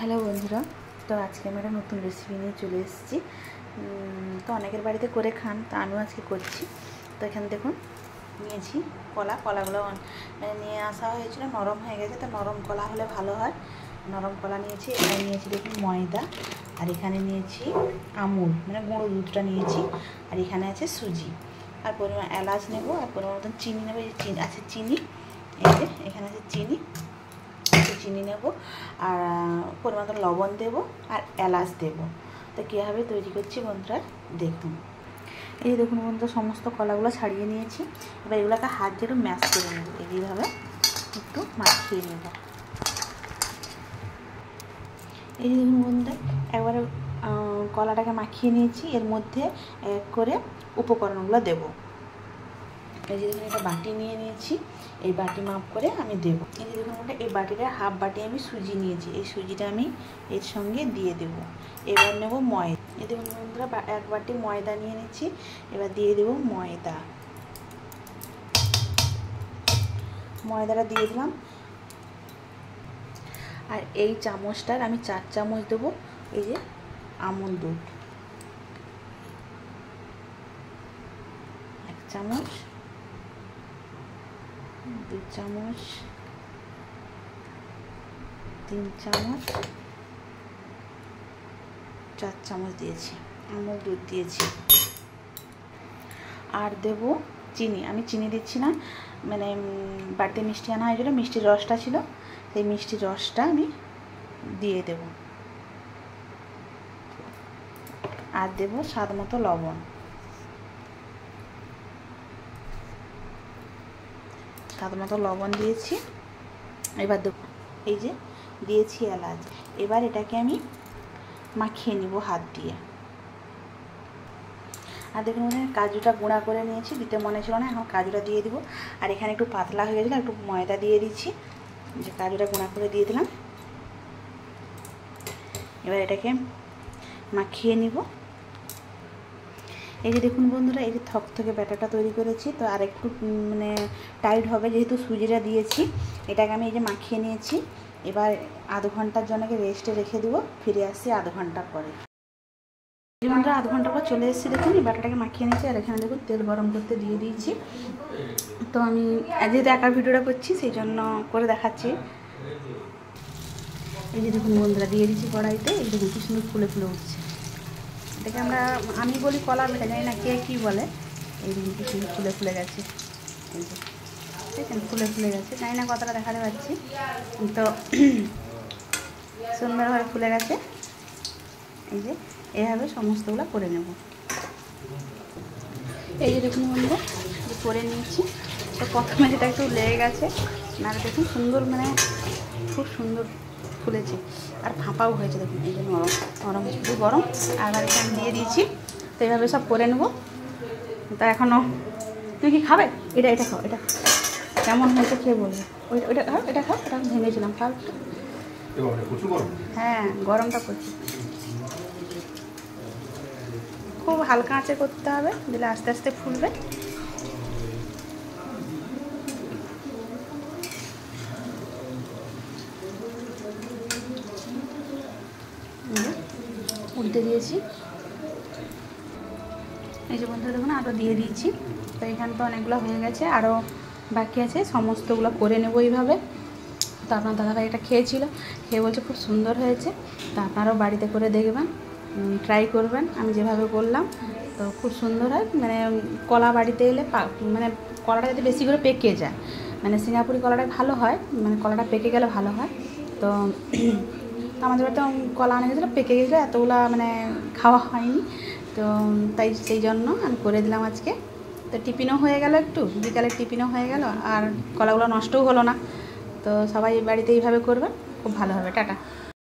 Hello বন্ধুরা, তো আজকে আমি একটা নতুন রেসিপি নিয়ে চলে এসেছি। তো অনেকের বাড়িতে করে খান, তো আমিও আজকে করছি। তো এখানে দেখুন নিয়েছি কলাগুলো নিয়ে আসা হয়েছিল, নরম হয়ে গেছে। তো নরম কলা হলে ভালো হয়, নরম কলা নিয়েছি। এখানে নিয়েছি দেখুন ময়দা, আর এখানে নিয়েছি আমুল মানে গুঁড়ো দুধটা নিয়েছি, আর এখানে আছে সুজি, আর পরিমাণ এলাচ নেব, আর পরিমাণ মতন চিনি নেবো। এই চিনি আছে, চিনি এই যে এখানে আছে চিনি নেব, আর পরিমাণ মতো লবণ দেব, আর এলাচ দেব। তো কীভাবে তৈরি করছি বন্ধুরা দেখুন। এই দেখুন বন্ধুরা, সমস্ত কলাগুলো ছাড়িয়ে নিয়েছি। এবার এগুলোকে হাত দিয়ে একটু ম্যাশ করে নেব, এইভাবে একটু মাখিয়ে নেব। এই যে দেখুন বন্ধুরা, একবারে কলাটাকে মাখিয়ে নিয়েছি। এর মধ্যে এক করে উপকরণগুলো দেব। এই যে দেখুন, একটা বাটি নিয়ে নিয়েছি, এই বাটি মাপ করে আমি দেব। এই যে দেখুন এই বাটিটা হাফ বাটি আমি সুজি নিয়েছি, এই সুজিটা আমি এর সঙ্গে দিয়ে দেব। এবার নেব ময়দা। এই দেখুন বন্ধুরা, এক বাটি ময়দা নিয়ে নিচ্ছি, এবার দিয়ে দেব ময়দাটা দিয়ে দিলাম। আর এই চামচটার আমি 4 চামচ দেবো এই যে আমুল দুধ, 1 চামচ, 2 চামচ, 3 চামচ, 4 চামচ দিয়েছি আমুল দুধ দিয়েছি। আর দেব চিনি। আমি চিনি দিচ্ছি না, মানে বাড়িতে মিষ্টি আনা হয়েছিল, মিষ্টির রসটা ছিল, সেই মিষ্টির রসটা আমি দিয়ে দেব। আর দেব স্বাদ মতো লবণ, দিয়েছি। এবার দেব এই যে দিয়েছি এলাচ। এবার এটাকে আমি মাখিয়ে নিব হাত দিয়ে। আর দেখুন কাজুটা গুঁড়া করে নিয়েছি, দিতে মনে ছিল না, এখন কাজুটা দিয়ে দিব। আর এখানে একটু পাতলা হয়ে গেছিলো, একটু ময়দা দিয়ে দিচ্ছি, যে কাজুটা গুঁড়া করে দিয়ে দিলাম। এবার এটাকে মাখিয়ে নিব। এই যে দেখুন বন্ধুরা, এই যে থকথকে ব্যাটারটা তৈরি করেছি, তো আর একটু মানে টাইট হবে, যেহেতু সুজিটা দিয়েছি। এটাকে আমি এই যে মাখিয়ে নিয়েছি। এবার আধ ঘন্টার জন্য রেস্টে রেখে দেবো, ফিরে আসছি আধ ঘন্টা পরে। বন্ধুরা আধ ঘন্টা পর চলে এসেছি, দেখুন এই ব্যাটারটাকে মাখিয়ে নিয়েছি। আর এখানে দেখুন তেল গরম করতে দিয়ে দিয়েছি। তো আমি যেহেতু একা ভিডিওটা করছি, সেই জন্য করে দেখাচ্ছি। এই যে দেখুন বন্ধুরা, দিয়ে দিচ্ছি কড়াইতে। এই দেখুন কি সুন্দর ফুলে ফুলে উঠছে। এটাকে আমি বলি কলা পিঠা, জানি না কে কী বলে। এই দেখুন কি সুন্দর ফুলে ফুলে গেছে, এই যে দেখেন ফুলে ফুলে গেছে, জানি না কতটা দেখাতে পাচ্ছি, তো সুন্দরভাবে ফুলে গেছে। এই যে এইভাবে সমস্তগুলো করে নেব। এই যে দেখুন বন্ধুরা, করে নিয়েছি। তো প্রথমে যেটা একটু লেগে গেছে, না দেখুন সুন্দর, মানে খুব সুন্দর ফুলেছে, আর ফাঁপাও হয়েছে। দেখুন এই যে নরম একটু গরম, আর এখানে দিয়ে দিয়েছি। তো এইভাবে সব করে নেব। তা এখনও তুমি কি খাবে? এটা খাও, এটা কেমন হয়েছে খেয়ে বলবে। ওইটা খাও, এটা ভেঙেছিলাম, খাও একটু। হ্যাঁ, গরমটা করছি। খুব হালকা আঁচে করতে হবে, দিলে আস্তে আস্তে ফুলবে। উল্টে দিয়েছি। এই যে বন্ধুরা দেখুন, আরও দিয়ে দিয়েছি। তো এখানে তো অনেকগুলো হয়ে গেছে, আরও বাকি আছে। সমস্তগুলো করে নেব এইভাবে। তো আপনার দাদাভাই এটা খেয়েছিল, খেয়ে বলছে খুব সুন্দর হয়েছে। তো আপনারাও বাড়িতে করে দেখবেন, ট্রাই করবেন আমি যেভাবে করলাম। তো খুব সুন্দর হয়। মানে কলা বাড়িতে এলে মানে কলাটা যাতে বেশি করে পেকে যায়, মানে সিঙ্গাপুরি কলাটা ভালো হয়, মানে কলাটা পেকে গেলে ভালো হয়। তো আমাদের বাড়িতে কলা আনা গেছিলো, পেকে গেছিলো, এতগুলো মানে খাওয়া হয়নি। তো তাই সেই জন্য আমি করে দিলাম আজকে। তো টিফিনও হয়ে গেল, একটু বিকালের টিফিনও হয়ে গেল, আর কলাগুলো নষ্টও হলো না। তো সবাই বাড়িতে এইভাবে করবেন, খুব ভালো হবে। টাটা।